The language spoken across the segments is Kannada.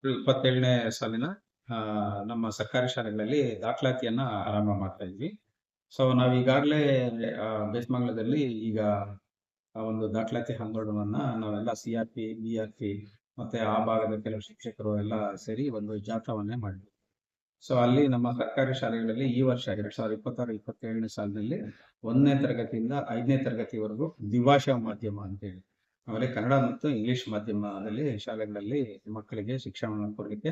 27ನೇ ಸಾಲಿನ ನಮ್ಮ ಸರ್ಕಾರಿ ಶಾಲೆಗಳಲ್ಲಿ ದಾಖಲಾತಿಯನ್ನ ಆರಂಭ ಮಾಡ್ತಾ ಇದ್ವಿ. ಸೊ ನಾವು ಈಗಾಗಲೇ ಬೇಸಮಂಗಲದಲ್ಲಿ ಈಗ ಒಂದು ದಾಖಲಾತಿ ಆಂದೋಲನವನ್ನ ನಾವೆಲ್ಲ CRP, BRP ಮತ್ತೆ ಆ ಭಾಗದ ಕೆಲವು ಶಿಕ್ಷಕರು ಎಲ್ಲ ಸೇರಿ ಒಂದು ಜಾಥಾವನ್ನೇ ಮಾಡಿದ್ವಿ. ಸೊ ಅಲ್ಲಿ ನಮ್ಮ ಸರ್ಕಾರಿ ಶಾಲೆಗಳಲ್ಲಿ ಈ ವರ್ಷ 2026-27ನೇ ಸಾಲಿನಲ್ಲಿ 1ನೇ ತರಗತಿಯಿಂದ 5ನೇ ತರಗತಿವರೆಗೂ ದ್ವಿಭಾಷಾ ಮಾಧ್ಯಮ ಅಂತೇಳಿ, ಆಮೇಲೆ ಕನ್ನಡ ಮತ್ತು ಇಂಗ್ಲಿಷ್ ಮಾಧ್ಯಮದಲ್ಲಿ ಶಾಲೆಗಳಲ್ಲಿ ಮಕ್ಕಳಿಗೆ ಶಿಕ್ಷಣವನ್ನು ಕೊಡಲಿಕ್ಕೆ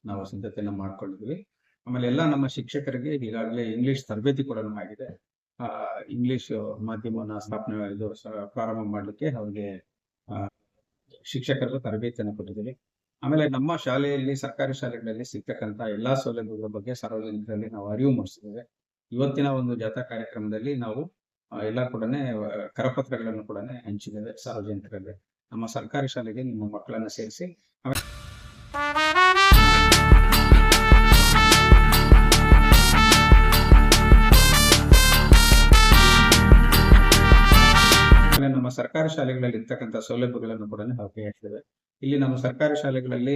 ನಾವು ಸಿದ್ಧತೆಯನ್ನು ಮಾಡ್ಕೊಂಡಿದ್ವಿ. ಆಮೇಲೆ ಎಲ್ಲ ನಮ್ಮ ಶಿಕ್ಷಕರಿಗೆ ಈಗಾಗಲೇ ಇಂಗ್ಲಿಷ್ ತರಬೇತಿ ಕೂಡ ಆಗಿದೆ. ಇಂಗ್ಲಿಷ್ ಮಾಧ್ಯಮವನ್ನ ಪ್ರಾರಂಭ ಮಾಡಲಿಕ್ಕೆ ಅವ್ರಿಗೆ ಶಿಕ್ಷಕರಿಗೂ ತರಬೇತಿಯನ್ನು ಕೊಟ್ಟಿದ್ದೀವಿ. ಆಮೇಲೆ ನಮ್ಮ ಶಾಲೆಯಲ್ಲಿ ಸರ್ಕಾರಿ ಶಾಲೆಗಳಲ್ಲಿ ಸಿಗ್ತಕ್ಕಂತ ಎಲ್ಲಾ ಸೌಲಭ್ಯಗಳ ಬಗ್ಗೆ ಸಾರ್ವಜನಿಕರಲ್ಲಿ ನಾವು ಅರಿವು ಮೂಡಿಸಿದ್ದೇವೆ. ಇವತ್ತಿನ ಒಂದು ಜಾಥಾ ಕಾರ್ಯಕ್ರಮದಲ್ಲಿ ನಾವು ಎಲ್ಲ ಕೂಡನೆ ಕರಪತ್ರಗಳನ್ನು ಕೂಡ ಹಂಚಿದ್ದೇವೆ ಸಾರ್ವಜನಿಕರಲ್ಲಿ. ನಮ್ಮ ಸರ್ಕಾರಿ ಶಾಲೆಗೆ ನಿಮ್ಮ ಮಕ್ಕಳನ್ನ ಸೇರಿಸಿ ನಮ್ಮ ಸರ್ಕಾರಿ ಶಾಲೆಗಳಲ್ಲಿ ಇರ್ತಕ್ಕಂಥ ಸೌಲಭ್ಯಗಳನ್ನು ಕೂಡ ನಾವು ಹೇಳ್ತೇವೆ. ಇಲ್ಲಿ ನಮ್ಮ ಸರ್ಕಾರಿ ಶಾಲೆಗಳಲ್ಲಿ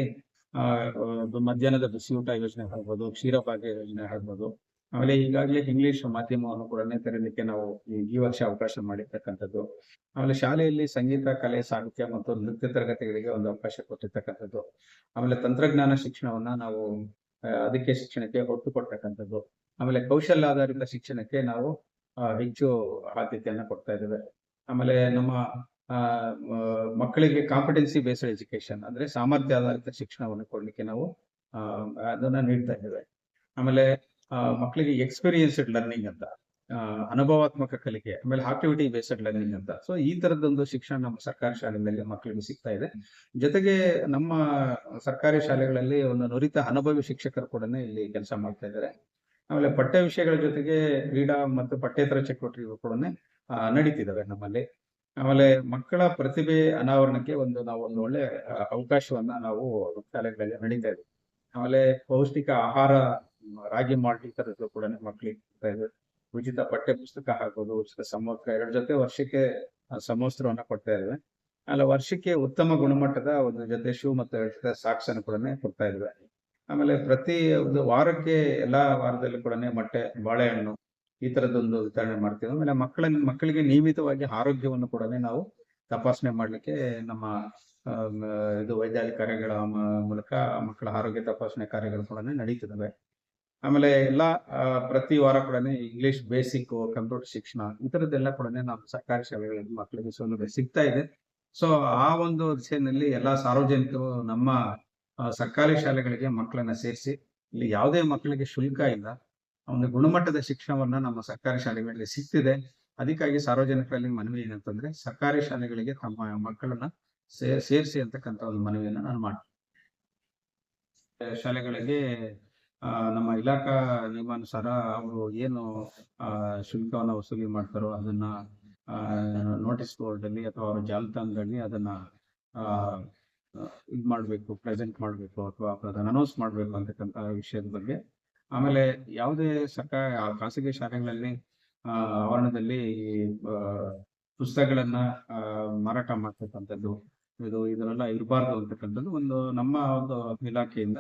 ಮಧ್ಯಾಹ್ನದ ಬಿಸಿಯೂಟ ಯೋಜನೆ ಆಗ್ಬೋದು, ಕ್ಷೀರಭಾಗ್ಯ ಯೋಜನೆ ಆಗ್ಬೋದು, ಆಮೇಲೆ ಈಗಾಗಲೇ ಇಂಗ್ಲಿಷ್ ಮಾಧ್ಯಮವನ್ನು ಕೂಡ ತೆರಲಿಕ್ಕೆ ನಾವು ಈ ವರ್ಷ ಅವಕಾಶ ಮಾಡಿರ್ತಕ್ಕಂಥದ್ದು. ಆಮೇಲೆ ಶಾಲೆಯಲ್ಲಿ ಸಂಗೀತ, ಕಲೆ, ಸಾಹಿತ್ಯ ಮತ್ತು ನೃತ್ಯ ತರಗತಿಗಳಿಗೆ ಒಂದು ಅವಕಾಶ ಕೊಟ್ಟಿರ್ತಕ್ಕಂಥದ್ದು. ಆಮೇಲೆ ತಂತ್ರಜ್ಞಾನ ಶಿಕ್ಷಣವನ್ನ ನಾವು ಅದಕ್ಕೆ ಶಿಕ್ಷಣಕ್ಕೆ ಒತ್ತು ಕೊಡ್ತಕ್ಕಂಥದ್ದು. ಆಮೇಲೆ ಕೌಶಲ್ಯ ಆಧಾರಿತ ಶಿಕ್ಷಣಕ್ಕೆ ನಾವು ಹೆಚ್ಚು ಆದ್ಯತೆಯನ್ನ ಕೊಡ್ತಾ ಇದ್ದೇವೆ. ಆಮೇಲೆ ನಮ್ಮ ಮಕ್ಕಳಿಗೆ ಕಾಂಪಿಟೆನ್ಸಿ ಬೇಸ್ಡ್ ಎಜುಕೇಶನ್ ಅಂದ್ರೆ ಸಾಮರ್ಥ್ಯ ಆಧಾರಿತ ಶಿಕ್ಷಣವನ್ನು ಕೊಡ್ಲಿಕ್ಕೆ ನಾವು ಅದನ್ನ ನೀಡ್ತಾ ಇದ್ದೇವೆ. ಆಮೇಲೆ ಮಕ್ಕಳಿಗೆ ಎಕ್ಸ್ಪೀರಿಯನ್ಸ್ಡ್ ಲರ್ನಿಂಗ್ ಅಂತ, ಅನುಭವಾತ್ಮಕ ಕಲಿಕೆ, ಆಮೇಲೆ ಆಕ್ಟಿವಿಟಿ ಬೇಸ್ಡ್ ಲರ್ನಿಂಗ್ ಅಂತ. ಸೊ ಈ ತರದೊಂದು ಶಿಕ್ಷಣ ನಮ್ಮ ಸರ್ಕಾರಿ ಶಾಲೆಗಳಲ್ಲಿ ಮಕ್ಕಳಿಗೆ ಸಿಗ್ತಾ ಇದೆ. ಜೊತೆಗೆ ನಮ್ಮ ಸರ್ಕಾರಿ ಶಾಲೆಗಳಲ್ಲಿ ಒಂದು ನುರಿತ ಅನುಭವಿ ಶಿಕ್ಷಕರು ಕೂಡ ಇಲ್ಲಿ ಕೆಲಸ ಮಾಡ್ತಾ ಇದ್ದಾರೆ. ಆಮೇಲೆ ಪಠ್ಯ ವಿಷಯಗಳ ಜೊತೆಗೆ ಕ್ರೀಡಾ ಮತ್ತು ಪಠ್ಯೇತರ ಚಟುವಟಿಕೆಗಳು ಕೂಡ ನಡೀತಿದ್ದಾವೆ ನಮ್ಮಲ್ಲಿ. ಆಮೇಲೆ ಮಕ್ಕಳ ಪ್ರತಿಭೆ ಅನಾವರಣಕ್ಕೆ ನಾವು ಒಂದು ಒಳ್ಳೆ ಅವಕಾಶವನ್ನ ನಾವು ಶಾಲೆಗಳಲ್ಲಿ ನಡೀತಾ ಇದ್ದೀವಿ. ಆಮೇಲೆ ಪೌಷ್ಟಿಕ ಆಹಾರ, ರಾಗಿ ಮಾಲ್ಟ್ ಈ ತರದ್ದು ಕೂಡ ಮಕ್ಕಳಿಗೆ ಕೊಡ್ತಾ ಇದ್ದೇವೆ. ಉಚಿತ ಪಠ್ಯ ಪುಸ್ತಕ ಆಗ್ಬೋದು, ಉಚಿತ ಸಮವಸ್ತ್ರ, 2 ಜೊತೆ ವರ್ಷಕ್ಕೆ ಸಮವಸ್ತ್ರವನ್ನ ಕೊಡ್ತಾ ಇದ್ದೇವೆ. ಆಮೇಲೆ ವರ್ಷಕ್ಕೆ ಉತ್ತಮ ಗುಣಮಟ್ಟದ ಒಂದು ಜೊತೆ ಶೂ ಮತ್ತು 2 ಜೊತೆ ಸಾಕ್ಸ್ ಅನ್ನು ಕೂಡ ಕೊಡ್ತಾ ಇದ್ದೇವೆ. ಆಮೇಲೆ ಪ್ರತಿ ಒಂದು ವಾರಕ್ಕೆ ಎಲ್ಲಾ ವಾರದಲ್ಲೂ ಕೂಡ ಮೊಟ್ಟೆ, ಬಾಳೆಹಣ್ಣು ಈ ತರದೊಂದು ವಿತರಣೆ ಮಾಡ್ತೀವಿ. ಆಮೇಲೆ ಮಕ್ಕಳಿಗೆ ನಿಯಮಿತವಾಗಿ ಆರೋಗ್ಯವನ್ನು ಕೂಡ ನಾವು ತಪಾಸಣೆ ಮಾಡ್ಲಿಕ್ಕೆ ನಮ್ಮ ವೈದ್ಯಾಧಿಕಾರಿಗಳ ಮೂಲಕ ಮಕ್ಕಳ ಆರೋಗ್ಯ ತಪಾಸಣೆ ಕಾರ್ಯಗಳು ಕೂಡ ನಡೀತಿದ್ದಾವೆ. ಆಮೇಲೆ ಎಲ್ಲಾ ಪ್ರತಿ ವಾರ ಕೂಡ ಇಂಗ್ಲಿಷ್ ಬೇಸಿಕ್, ಕಂಪ್ಯೂಟರ್ ಶಿಕ್ಷಣ ಈ ತರದ್ದೆಲ್ಲ ಕೂಡ ನಮ್ಮ ಸರ್ಕಾರಿ ಶಾಲೆಗಳಲ್ಲಿ ಮಕ್ಕಳಿಗೆ ಸೌಲಭ್ಯ ಸಿಗ್ತಾ ಇದೆ. ಸೊ ಆ ಒಂದು ದಿಶೆಯಲ್ಲಿ ಎಲ್ಲಾ ಸಾರ್ವಜನಿಕರು ನಮ್ಮ ಸರ್ಕಾರಿ ಶಾಲೆಗಳಿಗೆ ಮಕ್ಕಳನ್ನ ಸೇರಿಸಿ, ಇಲ್ಲಿ ಯಾವುದೇ ಮಕ್ಕಳಿಗೆ ಶುಲ್ಕ ಇಲ್ಲ, ಒಂದು ಗುಣಮಟ್ಟದ ಶಿಕ್ಷಣವನ್ನ ನಮ್ಮ ಸರ್ಕಾರಿ ಶಾಲೆಗಳಲ್ಲಿ ಸಿಗ್ತಿದೆ. ಅದಕ್ಕಾಗಿ ಸಾರ್ವಜನಿಕರಲ್ಲಿ ಮನವಿ ಏನಂತಂದ್ರೆ ಸರ್ಕಾರಿ ಶಾಲೆಗಳಿಗೆ ತಮ್ಮ ಮಕ್ಕಳನ್ನ ಸೇರಿಸಿ ಅಂತಕ್ಕಂಥ ಒಂದು ಮನವಿಯನ್ನ ನಾನು ಮಾಡ್ತೀನಿ. ಶಾಲೆಗಳಿಗೆ ನಮ್ಮ ಇಲಾಖಾ ನಿಯಮಾನುಸಾರ ಅವರು ಏನು ಶುಲ್ಕವನ್ನ ವಸೂಲಿ ಮಾಡ್ತಾರೋ ಅದನ್ನ ನೋಟಿಸ್ ಬೋರ್ಡ್ ಅಲ್ಲಿ ಅಥವಾ ಅವರ ಜಾಲತಾಣದಲ್ಲಿ ಅದನ್ನ ಇದು ಮಾಡ್ಬೇಕು, ಪ್ರೆಸೆಂಟ್ ಮಾಡ್ಬೇಕು ಅಥವಾ ಅದನ್ನ ಅನೌನ್ಸ್ ಮಾಡ್ಬೇಕು ಅಂತಕ್ಕಂಥ ವಿಷಯದ ಬಗ್ಗೆ. ಆಮೇಲೆ ಯಾವುದೇ ಖಾಸಗಿ ಶಾಲೆಗಳಲ್ಲಿ ಆವರಣದಲ್ಲಿ ಪುಸ್ತಕಗಳನ್ನ ಮಾರಾಟ ಮಾಡ್ತಕ್ಕಂಥದ್ದು ಇದನ್ನೆಲ್ಲ ಇರಬಾರ್ದು ಅಂತಕ್ಕಂಥದ್ದು ಒಂದು ನಮ್ಮ ಒಂದು ಇಲಾಖೆಯಿಂದ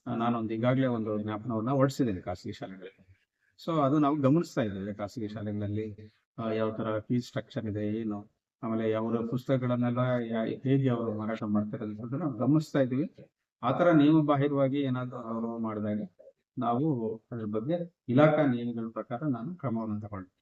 ನಾನೊಂದು ಈಗಾಗಲೇ ಒಂದು ಜ್ಞಾಪನವನ್ನ ಹೊರಡಿಸಿದ್ದೇನೆ ಖಾಸಗಿ ಶಾಲೆಗಳಿಗೆ. ಸೊ ಅದು ನಾವು ಗಮನಿಸ್ತಾ ಇದ್ದೇವೆ ಖಾಸಗಿ ಶಾಲೆಗಳಲ್ಲಿ ಯಾವ ತರ ಫೀಸ್ ಸ್ಟ್ರಕ್ಚರ್ ಇದೆ, ಏನು, ಆಮೇಲೆ ಯಾವ ಪುಸ್ತಕಗಳನ್ನೆಲ್ಲ ಹೇಗೆ ಅವರು ಮಾರಾಟ ಮಾಡ್ತಾರೆ ಅಂತ ನಾವು ಗಮನಿಸ್ತಾ ಇದ್ದೀವಿ. ಆತರ ನಿಯಮ ಬಾಹಿರವಾಗಿ ಏನಾದ್ರು ಅವರು ಮಾಡಿದಾಗ ನಾವು ಅದ್ರ ಬಗ್ಗೆ ಇಲಾಖಾ ನಿಯಮಗಳ ಪ್ರಕಾರ ನಾನು ಕ್ರಮವನ್ನು ತಗೊಳ್ತೀನಿ.